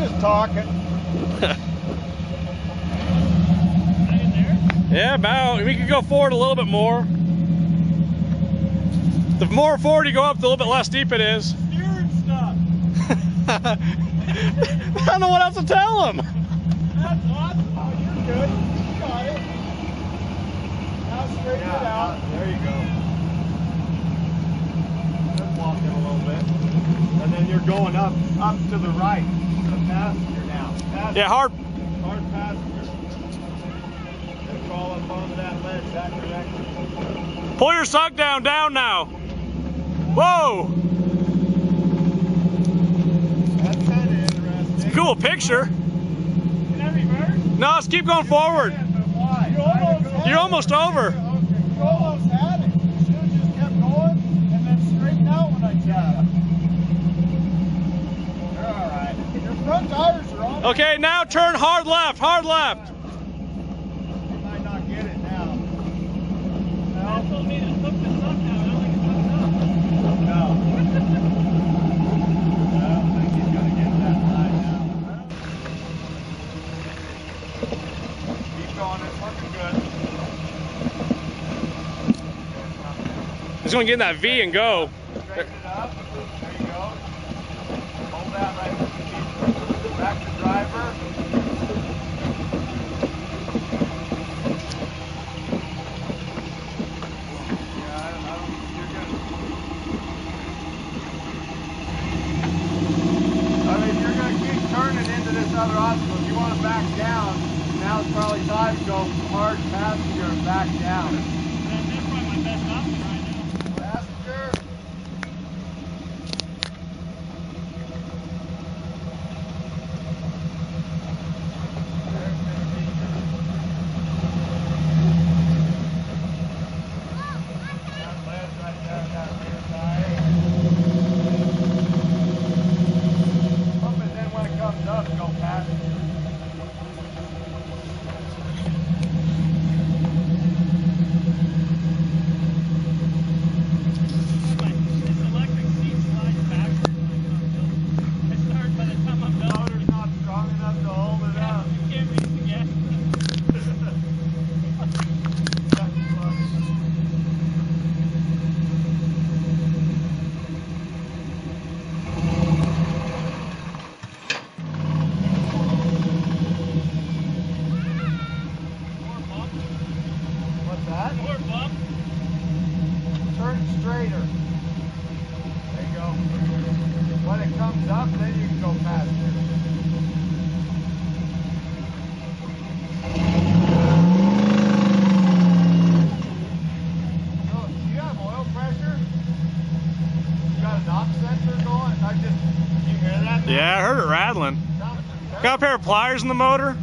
just talking. Yeah, about. We could go forward a little bit more. The more forward you go up, the little bit less deep it is. Steering stuff. I don't know what else to tell him. That's awesome. Oh, you're good. You got it. Now straighten it out. There you go. Just walking a little bit. And then you're going up to the right. The passenger now. Passenger. Yeah, hard Passenger. And crawl up onto that ledge that direction. Pull your suck down now. Whoa! That's kind of interesting. Cool picture. Can I reverse? No, let's keep going forward. Why? You're almost over. Okay. You almost had it. You should have just kept going and then straightened out when I tell you. You're alright. Your front tires are on. Okay, now turn hard left. You might not get it now. No? That told me to hook this up now. I don't think it's hooked up. No. I don't think he's going to get that high now. Keep going. It's looking good. He's going to get in that V and go. Straighten it up. There you go. Hold that right there. Back to driver. Turning into this other obstacle, if you want to back down, now it's probably time to go hard passenger and back down. That's probably my best option right now. Passenger. There's gonna be that ledge right there, that rear tire. Comes up, go past it. This electric seat slides backwards when it comes up. It starts by the time I'm done. The motor's not strong enough to hold it up. You can't reach the gas. More bump. Turn straighter. There you go. When it comes up, then you can go faster. So, do you have oil pressure? You got a knock sensor going? Did you hear that? Yeah, I heard it rattling. Got a pair of pliers in the motor.